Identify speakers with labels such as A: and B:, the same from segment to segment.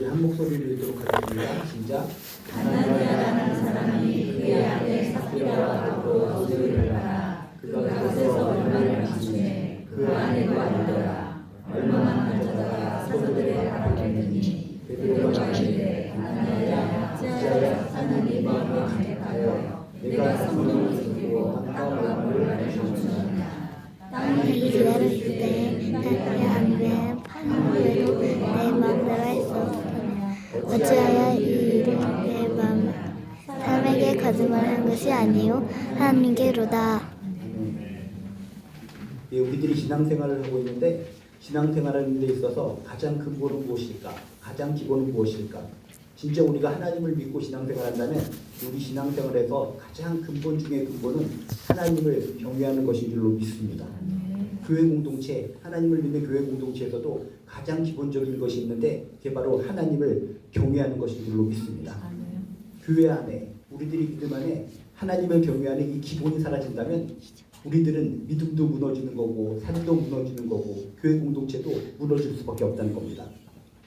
A: 우리 한 목소리를 읽도록 하겠습니다. 시작.
B: 아나니아라는 사람이 그의 아내 삽비라와 더불어 수유를 받아 그가 그곳에서 얼마를 맞추매 그 아내가 알더라. 얼마나 가져다가 사도들의 앞에 냈더니 그들과 이르되 아나니아야 지하여 하나님의 마음을 간택하여 내가 성령을 죽이고 땅과 물을 감추었냐.
C: 땅을 기다렸을 때 하나님의 안에 판후에도 내 마음대로 할 수 없으냐. 어찌하여 이 일을 내 마음 사람에게 거짓말한 것이 아니요 하나님께로다.
A: 예, 우리들이 신앙생활을 하고 있는데 신앙생활하는 데 있어서 가장 근본은 무엇일까? 가장 기본은 무엇일까? 진짜 우리가 하나님을 믿고 신앙생활한다면 우리 신앙생활에서 가장 근본 중의 근본은 하나님을 경외하는 것인 줄로 믿습니다. 교회 공동체, 하나님을 믿는 교회 공동체에서도 가장 기본적인 것이 있는데 그게 바로 하나님을 경외하는 것인 줄로 믿습니다. 교회 안에 우리들이 믿음 안에 하나님을 경외하는 이 기본이 사라진다면 우리들은 믿음도 무너지는 거고 삶도 무너지는 거고 교회 공동체도 무너질 수밖에 없다는 겁니다.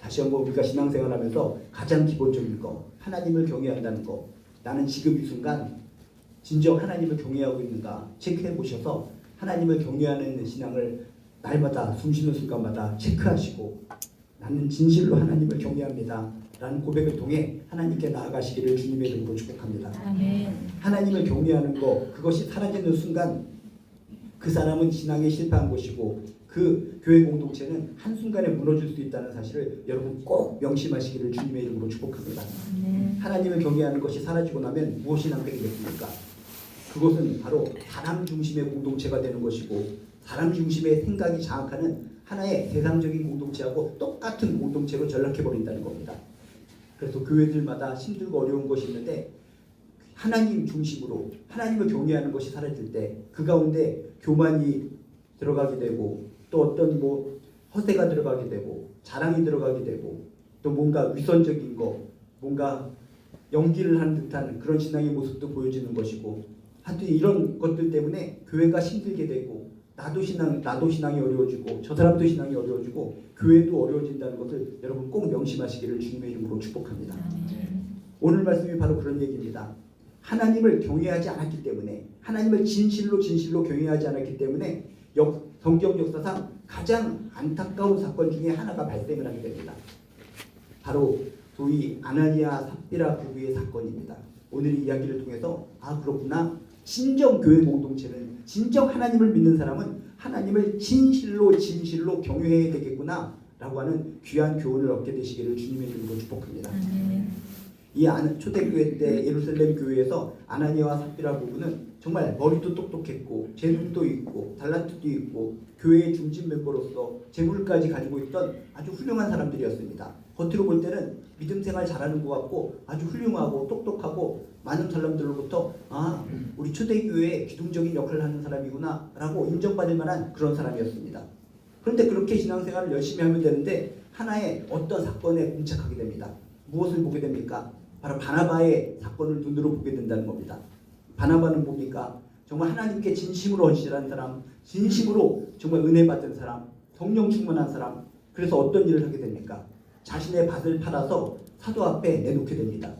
A: 다시 한번 우리가 신앙생활하면서 가장 기본적인 거 하나님을 경외한다는 거, 나는 지금 이 순간 진정 하나님을 경외하고 있는가 체크해 보셔서 하나님을 경외하는 신앙을 날마다 숨쉬는 순간마다 체크하시고 나는 진실로 하나님을 경외합니다 라는 고백을 통해 하나님께 나아가시기를 주님의 이름으로 축복합니다.
B: 아멘.
A: 하나님을 경외하는 거, 그것이 사라지는 순간 그 사람은 신앙에 실패한 것이고 그 교회 공동체는 한순간에 무너질 수 있다는 사실을 여러분 꼭 명심하시기를 주님의 이름으로 축복합니다. 하나님을 경외하는 것이 사라지고 나면 무엇이 남게 되겠습니까? 그것은 바로 사람 중심의 공동체가 되는 것이고 사람 중심의 생각이 장악하는 하나의 세상적인 공동체하고 똑같은 공동체로 전락해버린다는 겁니다. 그래서 교회들마다 힘들고 어려운 것이 있는데 하나님 중심으로 하나님을 경외하는 것이 사라질 때 그 가운데 교만이 들어가게 되고 또 어떤 허세가 들어가게 되고 자랑이 들어가게 되고 또 뭔가 위선적인 거 뭔가 연기를 하는 듯한 그런 신앙의 모습도 보여지는 것이고 하여튼 이런 것들 때문에 교회가 힘들게 되고 나도 신앙이 어려워지고 저 사람도 신앙이 어려워지고 교회도 어려워진다는 것을 여러분 꼭 명심하시기를 주님의 이름으로 축복합니다. 오늘 말씀이 바로 그런 얘기입니다. 하나님을 경외하지 않았기 때문에 하나님을 진실로 경외하지 않았기 때문에 성경 역사상 가장 안타까운 사건 중에 하나가 발생을 하게 됩니다. 바로 소위 아나니아 삽비라 부부의 사건입니다. 오늘 이 이야기를 통해서 그렇구나. 진정 교회 공동체는 진정 하나님을 믿는 사람은 하나님을 진실로 경외해야 되겠구나 라고 하는 귀한 교훈을 얻게 되시기를 주님의 이름으로 축복합니다. 이 초대교회 때 예루살렘 교회에서 아나니아와 삽비라 부부는 정말 머리도 똑똑했고 재능도 있고 달란트도 있고 교회의 중심 멤버로서 재물까지 가지고 있던 아주 훌륭한 사람들이었습니다. 겉으로 볼 때는 믿음 생활 잘하는 것 같고 아주 훌륭하고 똑똑하고 많은 사람들로부터 우리 초대교회에 기둥적인 역할을 하는 사람이구나 라고 인정받을 만한 그런 사람이었습니다. 그런데 그렇게 신앙생활을 열심히 하면 되는데 하나의 어떤 사건에 봉착하게 됩니다. 무엇을 보게 됩니까? 바로 바나바의 사건을 눈으로 보게 된다는 겁니다. 바나바는 뭡니까? 정말 하나님께 진심으로 헌신한 사람, 진심으로 정말 은혜 받은 사람, 성령 충만한 사람. 그래서 어떤 일을 하게 됩니까? 자신의 밭을 팔아서 사도 앞에 내놓게 됩니다.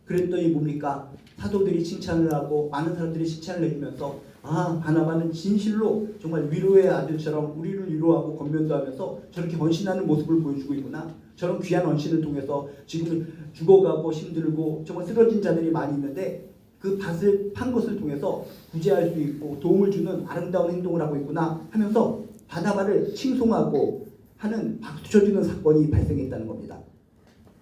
A: 그랬더니 뭡니까? 사도들이 칭찬을 하고 많은 사람들이 칭찬을 해주면서 바나바는 진실로 정말 위로의 아들처럼 우리를 위로하고 권면도 하면서 저렇게 헌신하는 모습을 보여주고 있구나. 저런 귀한 헌신을 통해서 지금 죽어가고 힘들고 정말 쓰러진 자들이 많이 있는데 그 밭을 판 것을 통해서 구제할 수 있고 도움을 주는 아름다운 행동을 하고 있구나 하면서 바나바를 칭송하고 하는 박수 쳐주는 사건이 발생했다는 겁니다.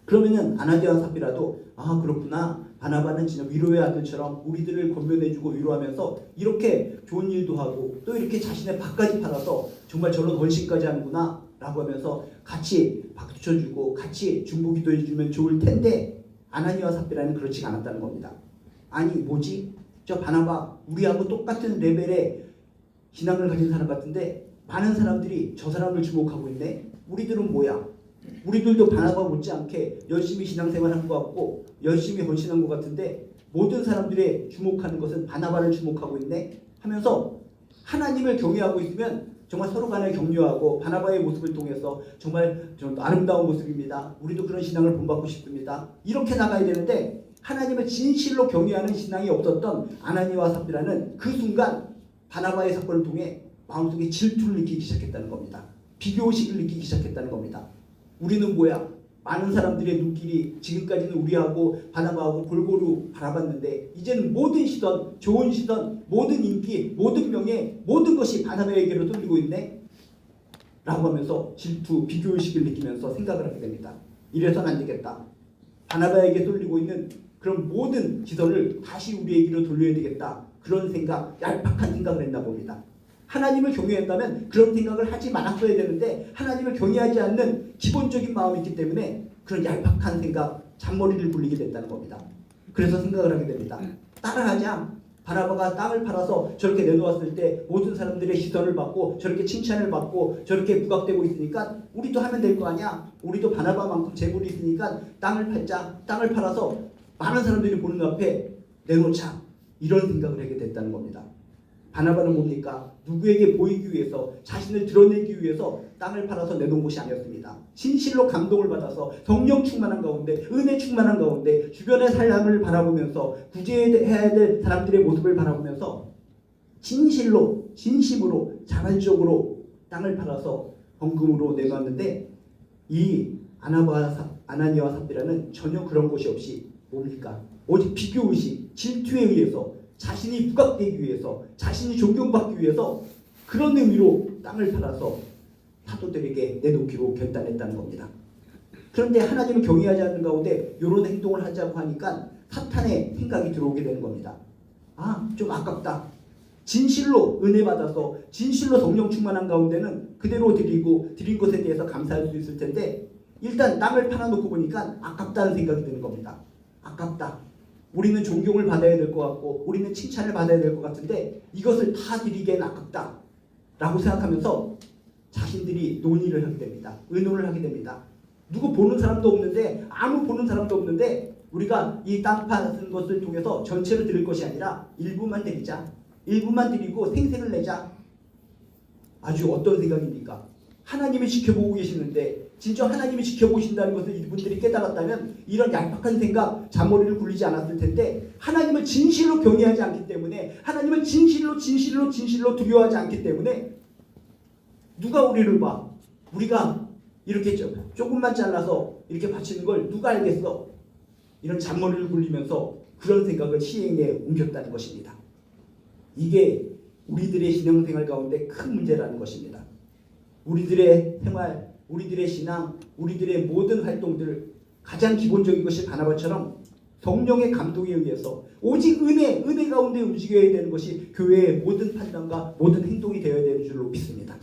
A: 그러면은 아나니아와 삽비라도 그렇구나. 바나바는 진짜 위로의 아들처럼 우리들을 권면해주고 위로하면서 이렇게 좋은 일도 하고 또 이렇게 자신의 밭까지 팔아서 정말 저런 헌신까지 하는구나 라고 하면서 같이 박수 쳐주고 같이 중보기도 해주면 좋을 텐데 아나니아와 삽비라는 그렇지 않았다는 겁니다. 아니 뭐지? 저 바나바 우리하고 똑같은 레벨의 신앙을 가진 사람 같은데 많은 사람들이 저 사람을 주목하고 있네. 우리들은 뭐야? 우리들도 바나바 못지않게 열심히 신앙생활한 것 같고 열심히 헌신한 것 같은데 모든 사람들의 주목하는 것은 바나바를 주목하고 있네 하면서 하나님을 경외하고 있으면 정말 서로 간에 격려하고 바나바의 모습을 통해서 정말 좀 아름다운 모습입니다. 우리도 그런 신앙을 본받고 싶습니다. 이렇게 나가야 되는데 하나님을 진실로 경외하는 신앙이 없었던 아나니아와 삽비라는 그 순간 바나바의 사건을 통해 마음속에 질투를 느끼기 시작했다는 겁니다. 비교의식을 느끼기 시작했다는 겁니다. 우리는 뭐야? 많은 사람들의 눈길이 지금까지는 우리하고 바나바하고 골고루 바라봤는데 이제는 모든 시선, 좋은 시선, 모든 인기, 모든 명예, 모든 것이 바나바에게로 쏠리고 있네? 라고 하면서 질투, 비교의식을 느끼면서 생각을 하게 됩니다. 이래서는 안 되겠다. 바나바에게 쏠리고 있는 그런 모든 시선을 다시 우리에게로 돌려야 되겠다. 그런 생각, 얄팍한 생각을 했나 봅니다. 하나님을 경외한다면 그런 생각을 하지 말았어야 되는데 하나님을 경외하지 않는 기본적인 마음이 있기 때문에 그런 얄팍한 생각, 잔머리를 굴리게 됐다는 겁니다. 그래서 생각을 하게 됩니다. 따라하자. 바나바가 땅을 팔아서 저렇게 내놓았을 때 모든 사람들의 시선을 받고 저렇게 칭찬을 받고 저렇게 부각되고 있으니까 우리도 하면 될 거 아니야. 우리도 바나바만큼 재물이 있으니까 땅을 팔자. 땅을 팔아서 많은 사람들이 보는 앞에 내놓자. 이런 생각을 하게 됐다는 겁니다. 바나바는 뭡니까? 누구에게 보이기 위해서, 자신을 드러내기 위해서 땅을 팔아서 내놓은 것이 아니었습니다. 진실로 감동을 받아서 성령 충만한 가운데, 은혜 충만한 가운데 주변의 사람을 바라보면서 구제해야 될 사람들의 모습을 바라보면서 진실로, 진심으로, 자발적으로 땅을 팔아서 헌금으로 내놓았는데 이 아나니아와 삽비라는 전혀 그런 것이 없이 뭡니까? 오직 비교의식, 질투에 의해서 자신이 부각되기 위해서, 자신이 존경받기 위해서 그런 의미로 땅을 팔아서 사도들에게 내놓기로 결단했다는 겁니다. 그런데 하나님을 경외하지 않는 가운데 이런 행동을 하자고 하니까 사탄의 생각이 들어오게 되는 겁니다. 아, 좀 아깝다. 진실로 은혜 받아서 진실로 성령 충만한 가운데는 그대로 드리고 드린 것에 대해서 감사할 수 있을 텐데 일단 땅을 팔아놓고 보니까 아깝다는 생각이 드는 겁니다. 아깝다. 우리는 존경을 받아야 될 것 같고 우리는 칭찬을 받아야 될 것 같은데 이것을 다 드리기엔 아깝다 라고 생각하면서 자신들이 논의를 하게 됩니다. 의논을 하게 됩니다. 누구 보는 사람도 없는데, 아무 보는 사람도 없는데 우리가 이 땅 파는 것을 통해서 전체를 드릴 것이 아니라 일부만 드리자. 일부만 드리고 생색을 내자. 아주 어떤 생각입니까? 하나님이 지켜보고 계시는데 진짜 하나님이 지켜보신다는 것을 이분들이 깨달았다면 이런 얄팍한 생각, 잔머리를 굴리지 않았을 텐데 하나님을 진실로 경외하지 않기 때문에 하나님을 진실로 두려워하지 않기 때문에 누가 우리를 봐? 우리가 이렇게 조금만 잘라서 이렇게 바치는 걸 누가 알겠어? 이런 잔머리를 굴리면서 그런 생각을 시행에 옮겼다는 것입니다. 이게 우리들의 신앙생활 가운데 큰 문제라는 것입니다. 우리들의 생활, 우리들의 신앙, 우리들의 모든 활동들 가장 기본적인 것이 바나바처럼 성령의 감동에 의해서 오직 은혜 가운데 움직여야 되는 것이 교회의 모든 판단과 모든 행동이 되어야 되는 줄로 믿습니다.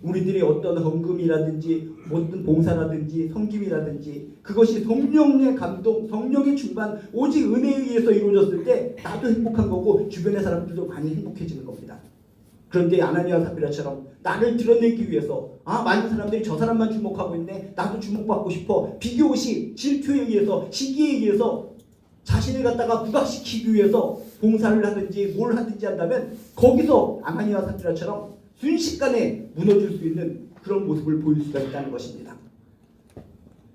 A: 우리들이 어떤 헌금이라든지 모든 봉사라든지 섬김이라든지 그것이 성령의 감동, 성령의 충만, 오직 은혜에 의해서 이루어졌을 때 나도 행복한 거고 주변의 사람들도 많이 행복해지는 겁니다. 그런데 아나니아와 삽비라처럼 나를 드러내기 위해서 많은 사람들이 저 사람만 주목하고 있네, 나도 주목받고 싶어, 비교의식, 질투에 의해서, 시기에 의해서 자신을 갖다가 부각시키기 위해서 봉사를 하든지 뭘 하든지 한다면 거기서 아나니아와 삽비라처럼 순식간에 무너질 수 있는 그런 모습을 보일 수가 있다는 것입니다.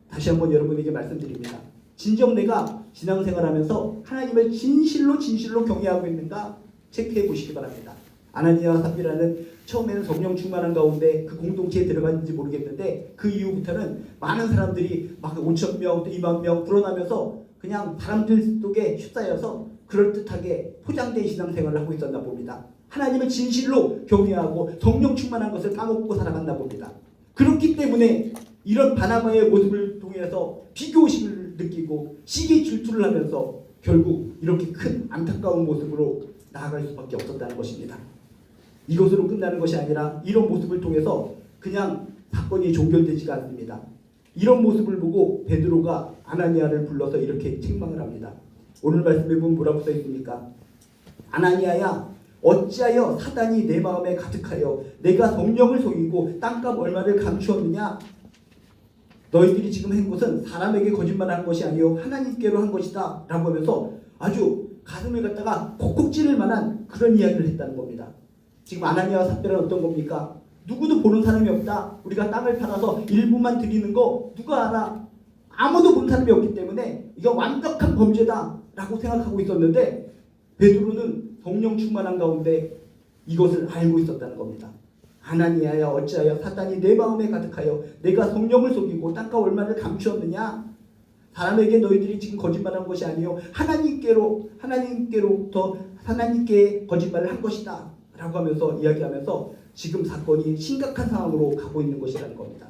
A: 다시 한번 여러분에게 말씀드립니다. 진정 내가 신앙생활하면서 하나님을 진실로 경외하고 있는가 체크해 보시기 바랍니다. 아나니아와 삽비라는 처음에는 성령 충만한 가운데 그 공동체에 들어갔는지 모르겠는데 그 이후부터는 많은 사람들이 막 5,000명 또 2만 명 불어나면서 그냥 사람들 속에 휩싸여서 그럴듯하게 포장된 신앙생활을 하고 있었나 봅니다. 하나님을 진실로 경외하고 성령 충만한 것을 까먹고 살아갔나 봅니다. 그렇기 때문에 이런 바나바의 모습을 통해서 비교의식을 느끼고 시기 질투를 하면서 결국 이렇게 큰 안타까운 모습으로 나아갈 수밖에 없었다는 것입니다. 이것으로 끝나는 것이 아니라 이런 모습을 통해서 그냥 사건이 종결되지가 않습니다. 이런 모습을 보고 베드로가 아나니아를 불러서 이렇게 책망을 합니다. 오늘 말씀에 보면 뭐라고 써 있습니까? 아나니아야, 어찌하여 사단이 내 마음에 가득하여 내가 성령을 속이고 땅값 얼마를 감추었느냐? 너희들이 지금 한 것은 사람에게 거짓말한 것이 아니요 하나님께로 한 것이다 라고 하면서 아주 가슴을 갖다가 콕콕 찌를 만한 그런 이야기를 했다는 겁니다. 지금 아나니아와 삽비라는 어떤 겁니까? 누구도 보는 사람이 없다. 우리가 땅을 팔아서 일부만 드리는 거 누가 알아? 아무도 본 사람이 없기 때문에 이거 완벽한 범죄다라고 생각하고 있었는데 베드로는 성령 충만한 가운데 이것을 알고 있었다는 겁니다. 아나니아야 어찌하여 사탄이 내 마음에 가득하여 내가 성령을 속이고 땅과 얼마를 감추었느냐? 사람에게 너희들이 지금 거짓말한 것이 아니요 하나님께로부터 하나님께 거짓말을 한 것이다 라고 하면서 이야기하면서 지금 사건이 심각한 상황으로 가고 있는 것이라는 겁니다.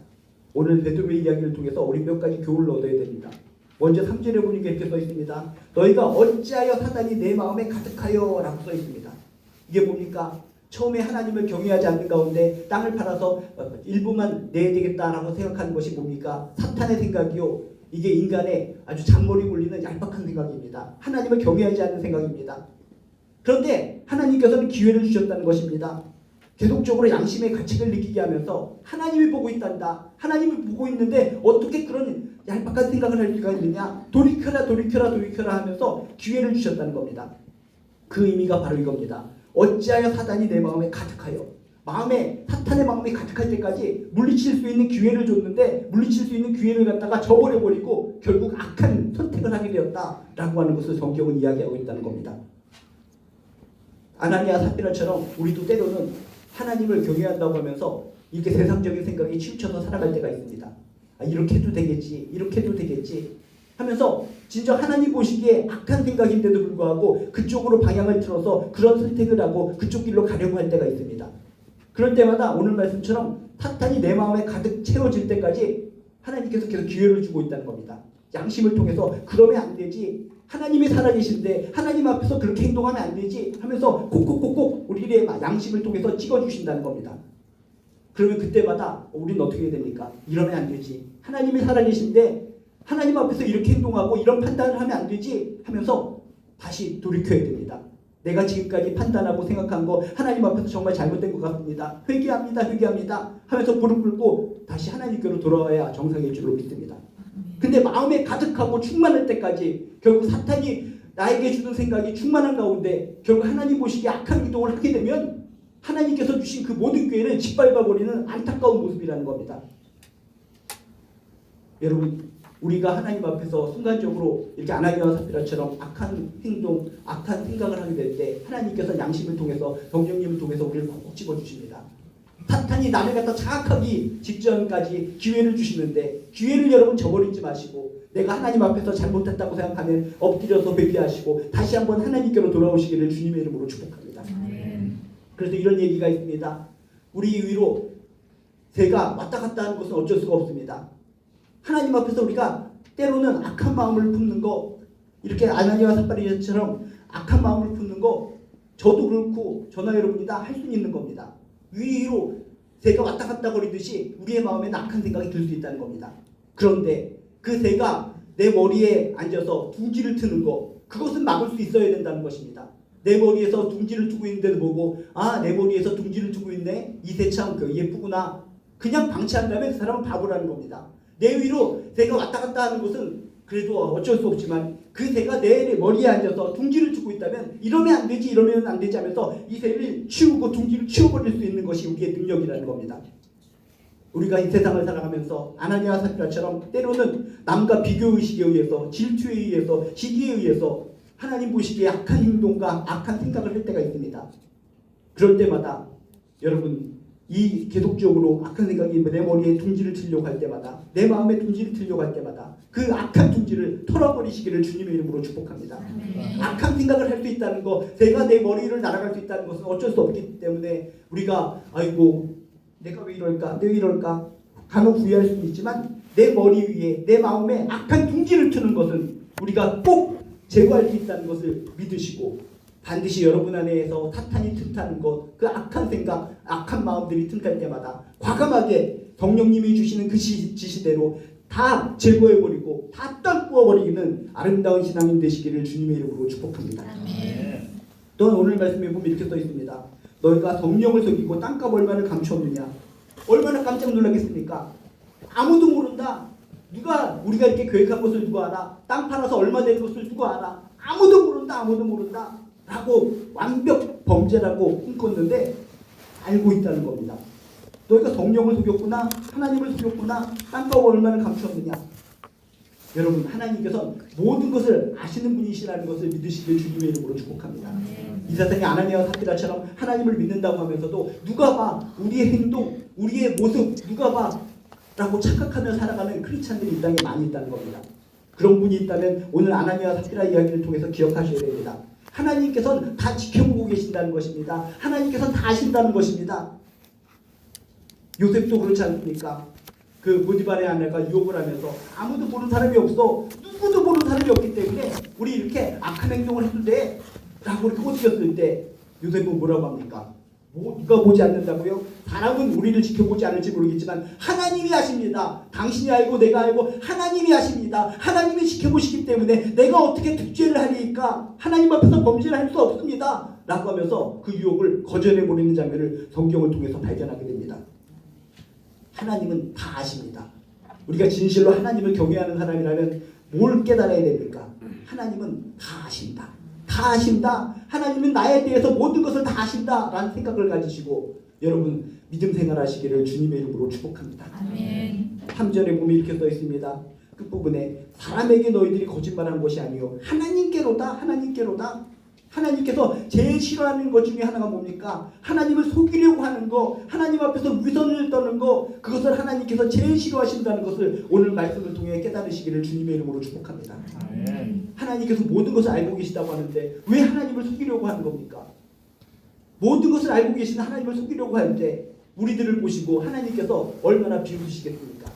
A: 오늘 베드로의 이야기를 통해서 우리 몇 가지 교훈을 얻어야 됩니다. 먼저 3절에 보니까 이렇게 써 있습니다. 너희가 어찌하여 사탄이 내 마음에 가득하여 라고 써 있습니다. 이게 뭡니까? 처음에 하나님을 경외하지 않는 가운데 땅을 팔아서 일부만 내야 되겠다라고 생각하는 것이 뭡니까? 사탄의 생각이요. 이게 인간의 아주 잔머리 굴리는 얄팍한 생각입니다. 하나님을 경외하지 않는 생각입니다. 그런데 하나님께서는 기회를 주셨다는 것입니다. 계속적으로 양심의 가책을 느끼게 하면서 하나님이 보고 있단다. 하나님이 보고 있는데 어떻게 그런 얄팍한 생각을 할 수가 있느냐. 돌이켜라 하면서 기회를 주셨다는 겁니다. 그 의미가 바로 이겁니다. 어찌하여 사탄이 내 마음에 가득하여 사탄의 마음이 가득할 때까지 물리칠 수 있는 기회를 줬는데 물리칠 수 있는 기회를 갖다가 저버려버리고 결국 악한 선택을 하게 되었다라고 하는 것을 성경은 이야기하고 있다는 겁니다. 아나니아 삽비라처럼 우리도 때로는 하나님을 경외한다고 하면서 이렇게 세상적인 생각에 치우쳐서 살아갈 때가 있습니다. 이렇게 해도 되겠지 하면서 진짜 하나님 보시기에 악한 생각인데도 불구하고 그쪽으로 방향을 틀어서 그런 선택을 하고 그쪽 길로 가려고 할 때가 있습니다. 그럴 때마다 오늘 말씀처럼 사탄이 내 마음에 가득 채워질 때까지 하나님께서 계속 기회를 주고 있다는 겁니다. 양심을 통해서 그러면 안 되지. 하나님이 살아계신데 하나님 앞에서 그렇게 행동하면 안 되지 하면서 콕콕콕콕 우리의 양심을 통해서 찍어주신다는 겁니다. 그러면 그때마다 우리는 어떻게 해야 됩니까? 이러면 안 되지. 하나님이 살아계신데 하나님 앞에서 이렇게 행동하고 이런 판단을 하면 안 되지 하면서 다시 돌이켜야 됩니다. 내가 지금까지 판단하고 생각한 거 하나님 앞에서 정말 잘못된 것 같습니다. 회개합니다 하면서 무릎 꿇고 다시 하나님께로 돌아와야 정상일 줄로 믿습니다. 근데 마음에 가득하고 충만할 때까지 결국 사탄이 나에게 주는 생각이 충만한 가운데 결국 하나님 보시기에 악한 행동을 하게 되면 하나님께서 주신 그 모든 기회를 짓밟아버리는 안타까운 모습이라는 겁니다. 여러분, 우리가 하나님 앞에서 순간적으로 이렇게 아나니아와 삽비라처럼 악한 행동, 악한 생각을 하게 될 때 하나님께서 양심을 통해서 성령님을 통해서 우리를 콕콕 집어주십니다. 사탄이 남을 갖다 자학하기 직전까지 기회를 주시는데 기회를 여러분 저버리지 마시고 내가 하나님 앞에서 잘못했다고 생각하면 엎드려서 회개하시고 다시 한번 하나님께로 돌아오시기를 주님의 이름으로 축복합니다. 그래서 이런 얘기가 있습니다. 우리 위로 새가 왔다 갔다 하는 것은 어쩔 수가 없습니다. 하나님 앞에서 우리가 때로는 악한 마음을 품는 거, 이렇게 아나니아와 삽비라처럼 악한 마음을 품는 거 저도 그렇고 저나 여러분이 다 할 수 있는 겁니다. 위로 새가 왔다 갔다 거리듯이 우리의 마음에 악한 생각이 들 수 있다는 겁니다. 그런데 그 새가 내 머리에 앉아서 둥지를 트는 거, 그것은 막을 수 있어야 된다는 것입니다. 내 머리에서 둥지를 트고 있는데도 보고 내 머리에서 둥지를 트고 있네, 이 새 참 예쁘구나, 그냥 방치한다면 그 사람은 바보라는 겁니다. 내 위로 새가 왔다 갔다 하는 것은 그래도 어쩔 수 없지만 그 새가 내 머리에 앉아서 둥지를 주고 있다면 이러면 안 되지 하면서 이 새를 치우고 둥지를 치워버릴 수 있는 것이 우리의 능력이라는 겁니다. 우리가 이 세상을 살아가면서 아나니아와 삽비라처럼 때로는 남과 비교의식에 의해서 질투에 의해서 시기에 의해서 하나님 보시기에 악한 행동과 악한 생각을 할 때가 있습니다. 그럴 때마다 여러분 이 계속적으로 악한 생각이 내 머리에 둥지를 틀려고 할 때마다 내 마음에 둥지를 틀려고 할 때마다 그 악한 둥지를 털어버리시기를 주님의 이름으로 축복합니다. 악한 생각을 할 수 있다는 거, 새가 내 머리를 날아갈 수 있다는 것은 어쩔 수 없기 때문에 우리가 아이고 내가 왜 이럴까 간혹 후회할 수는 있지만 내 머리 위에 내 마음에 악한 둥지를 트는 것은 우리가 꼭 제거할 수 있다는 것을 믿으시고 반드시 여러분 안에서 사탄이 틈타는 것, 그 악한 생각, 악한 마음들이 틈탈 때마다 과감하게 성령님이 주시는 그 지시대로 다 제거해버리고 다 떨구어버리는 아름다운 신앙인 되시기를 주님의 이름으로 축복합니다. 또 오늘 말씀에 보면 이렇게 써 있습니다. 너희가 성령을 속이고 땅값 얼마를 감추었느냐. 얼마나 깜짝 놀라겠습니까? 아무도 모른다. 우리가 이렇게 계획한 것을 누가 알아? 땅 팔아서 얼마 되는 것을 누가 알아? 아무도 모른다 라고 완벽 범죄라고 꿈꿨는데 알고 있다는 겁니다. 너희가 성령을 속였구나, 하나님을 속였구나, 땅과 얼마나 감추었느냐. 여러분, 하나님께서 모든 것을 아시는 분이시라는 것을 믿으시길 주님의 이름으로 축복합니다. 이 세상에 아나니아와 삽비라처럼 하나님을 믿는다고 하면서도 누가 봐, 우리의 행동, 우리의 모습 누가 봐 라고 착각하며 살아가는 크리스찬들이 이 땅에 많이 있다는 겁니다. 그런 분이 있다면 오늘 아나니아와 삽비라 이야기를 통해서 기억하셔야 됩니다. 하나님께서는 다 지켜보고 계신다는 것입니다. 하나님께서는 다 아신다는 것입니다. 요셉도 그렇지 않습니까? 그 보디발의 아내가 유혹을 하면서 아무도 보는 사람이 없어, 누구도 보는 사람이 없기 때문에 우리 이렇게 악한 행동을 해도 돼 라고 이렇게 꼬드겼을 때 요셉은 뭐라고 합니까? 누가 보지 않는다고요? 사람은 우리를 지켜보지 않을지 모르겠지만 하나님이 아십니다. 당신이 알고 내가 알고 하나님이 아십니다. 하나님이 지켜보시기 때문에 내가 어떻게 특죄를 하리까? 하나님 앞에서 범죄를 할 수 없습니다 라고 하면서 그 유혹을 거절해버리는 장면을 성경을 통해서 발견하게 됩니다. 하나님은 다 아십니다. 우리가 진실로 하나님을 경외하는 사람이라면 뭘 깨달아야 됩니까? 하나님은 다 아신다. 다 아신다. 하나님은 나에 대해서 모든 것을 다 아신다 라는 생각을 가지시고 여러분 믿음 생활하시기를 주님의 이름으로 축복합니다.
B: 아멘.
A: 3절에 보면 이렇게 써 있습니다. 끝부분에 사람에게 너희들이 거짓말한 것이 아니요 하나님께로다. 하나님께로다. 하나님께서 제일 싫어하는 것 중에 하나가 뭡니까? 하나님을 속이려고 하는 거, 하나님 앞에서 위선을 떠는 거, 그것을 하나님께서 제일 싫어하신다는 것을 오늘 말씀을 통해 깨달으시기를 주님의 이름으로 축복합니다.
B: 아멘.
A: 하나님께서 모든 것을 알고 계시다고 하는데 왜 하나님을 속이려고 하는 겁니까? 모든 것을 알고 계신 하나님을 속이려고 할 때 우리들을 보시고 하나님께서 얼마나 비웃으시겠습니까?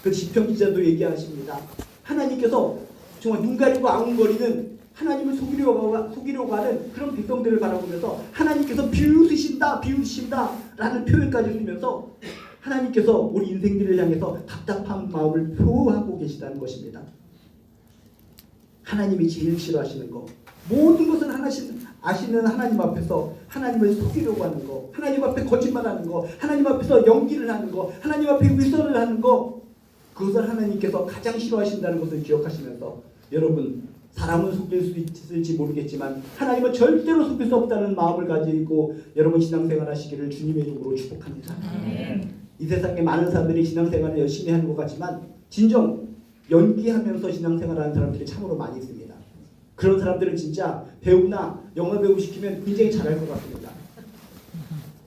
A: 그 시편 기자도 얘기하십니다. 하나님께서 정말 눈 가리고 아웅거리는 하나님을 속이려고 하는 그런 백성들을 바라보면서 하나님께서 비웃으신다 라는 표현까지 쓰면서 하나님께서 우리 인생들을 향해서 답답한 마음을 표하고 계시다는 것입니다. 하나님이 제일 싫어하시는 거, 모든 것을 아시는 하나님 앞에서 하나님을 속이려고 하는 거, 하나님 앞에 거짓말하는 거, 하나님 앞에서 연기를 하는 거, 하나님 앞에 위선을 하는 거, 그것을 하나님께서 가장 싫어하신다는 것을 기억하시면서 여러분 사람은 속일 수 있을지 모르겠지만 하나님은 절대로 속일 수 없다는 마음을 가지고 여러분 신앙생활 하시기를 주님의 이름으로 축복합니다. 이 세상에 많은 사람들이 신앙생활을 열심히 하는 것 같지만 진정 연기하면서 신앙생활하는 사람들이 참으로 많이 있습니다. 그런 사람들은 진짜 배우나 영화 배우 시키면 굉장히 잘할 것 같습니다.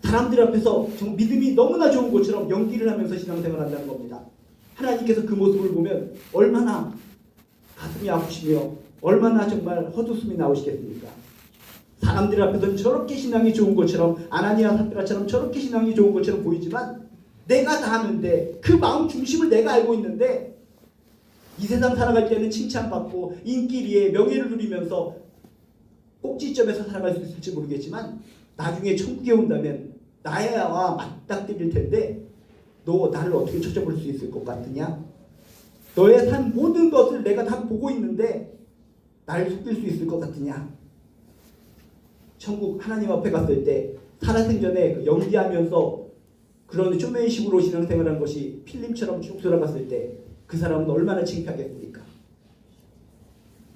A: 사람들 앞에서 정말 믿음이 너무나 좋은 것처럼 연기를 하면서 신앙생활을 한다는 겁니다. 하나님께서 그 모습을 보면 얼마나 가슴이 아프시며 얼마나 정말 헛웃음이 나오시겠습니까? 사람들 앞에서는 저렇게 신앙이 좋은 것처럼 아나니아 삽비라처럼 저렇게 신앙이 좋은 것처럼 보이지만 내가 다 아는데 그 마음 중심을 내가 알고 있는데 이 세상 살아갈 때는 칭찬받고 인기리에 명예를 누리면서 꼭지점에서 살아갈 수 있을지 모르겠지만 나중에 천국에 온다면 나야와 맞닥뜨릴 텐데 너 나를 어떻게 찾아볼 수 있을 것 같으냐? 너의 산 모든 것을 내가 다 보고 있는데 나를 속일 수 있을 것 같으냐? 천국 하나님 앞에 갔을 때 살아생전에 연기하면서 그런 쇼맨식으로 신앙생활한 것이 필름처럼 쭉 돌아갔을 때 그 사람은 얼마나 창피하겠습니까?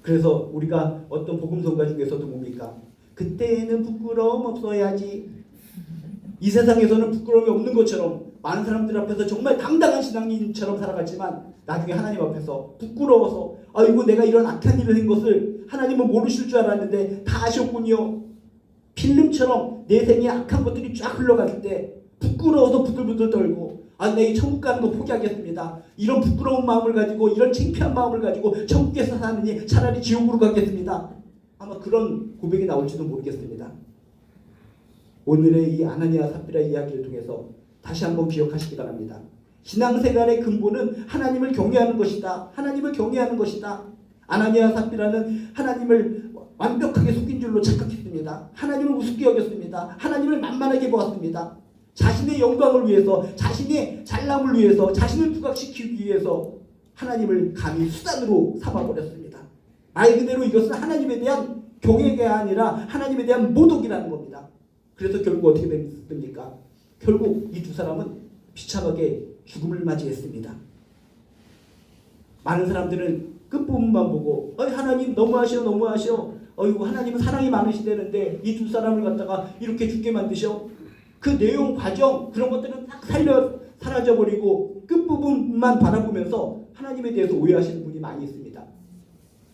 A: 그래서 우리가 어떤 복음성가 중에서도 뭡니까? 그때는 부끄러움 없어야지. 이 세상에서는 부끄러움이 없는 것처럼 많은 사람들 앞에서 정말 당당한 신앙인처럼 살아갔지만 나중에 하나님 앞에서 부끄러워서 아이고 내가 이런 악한 일을 한 것을 하나님은 모르실 줄 알았는데 다 아셨군요. 필름처럼 내 생에 악한 것들이 쫙 흘러갔을 때 부끄러워서 부들부들 떨고 아, 내 천국 가는 거 포기하겠습니다. 이런 부끄러운 마음을 가지고 이런 창피한 마음을 가지고 천국에서 사느니 차라리 지옥으로 가겠습니다. 아마 그런 고백이 나올지도 모르겠습니다. 오늘의 이 아나니아 삽비라 이야기를 통해서 다시 한번 기억하시기 바랍니다. 신앙생활의 근본은 하나님을 경외하는 것이다. 하나님을 경외하는 것이다. 아나니아 삽비라는 하나님을 완벽하게 속인 줄로 착각했습니다. 하나님을 우습게 여겼습니다. 하나님을 만만하게 보았습니다. 자신의 영광을 위해서, 자신의 잘남을 위해서, 자신을 부각시키기 위해서 하나님을 감히 수단으로 삼아버렸습니다. 말 그대로 이것은 하나님에 대한 경외가 아니라 하나님에 대한 모독이라는 겁니다. 그래서 결국 어떻게 됐습니까? 결국 이 두 사람은 비참하게 죽음을 맞이했습니다. 많은 사람들은 끝부분만 보고 하나님 너무하셔 어이구 하나님은 사랑이 많으시다는데 이 두 사람을 갖다가 이렇게 죽게 만드셔. 그 내용, 과정 그런 것들은 딱 사라져버리고 끝부분만 바라보면서 하나님에 대해서 오해하시는 분이 많이 있습니다.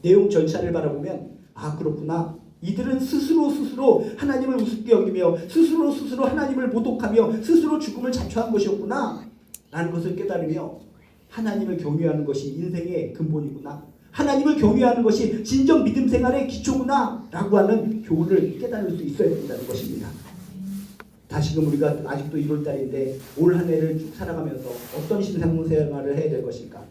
A: 내용 전체를 바라보면 아 그렇구나. 이들은 스스로 하나님을 우습게 여기며 스스로 하나님을 모독하며 스스로 죽음을 자초한 것이었구나 라는 것을 깨달으며 하나님을 경외하는 것이 인생의 근본이구나. 하나님을 경외하는 것이 진정 믿음 생활의 기초구나 라고 하는 교훈을 깨달을 수 있어야 된다는 것입니다. 다시금 우리가 아직도 1월달인데 올 한 해를 쭉 살아가면서 어떤 신앙생활을 해야 될 것인가.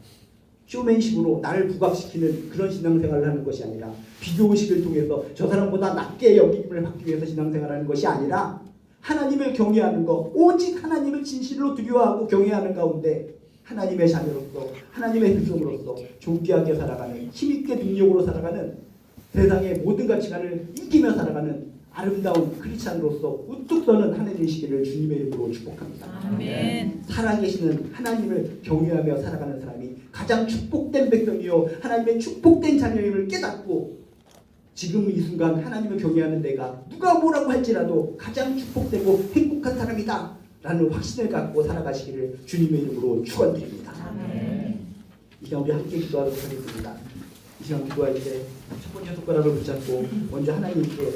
A: 쇼맨식으로 나를 부각시키는 그런 신앙생활을 하는 것이 아니라 비교의식을 통해서 저 사람보다 낮게 여김을 받기 위해서 신앙생활하는 것이 아니라 하나님을 경외하는 것, 오직 하나님을 진실로 두려워하고 경외하는 가운데 하나님의 자녀로서 하나님의 백성으로서 존귀하게 살아가는 힘있게 능력으로 살아가는 세상의 모든 가치관을 이기며 살아가는 아름다운 크리스찬으로서 우뚝 서는 한 해 되시기를 주님의 이름으로 축복합니다.
B: 아멘.
A: 살아계시는 하나님을 경외하며 살아가는 사람이 가장 축복된 백성이요 하나님의 축복된 자녀임을 깨닫고 지금 이 순간 하나님을 경외하는 내가 누가 뭐라고 할지라도 가장 축복되고 행복한 사람이다 라는 확신을 갖고 살아가시기를 주님의 이름으로 축원드립니다.
B: 아멘.
A: 이 시간 우리 함께 기도하도록 하겠습니다. 이 시간 기도할 때 첫 번째 손가락을 붙잡고 먼저 하나님께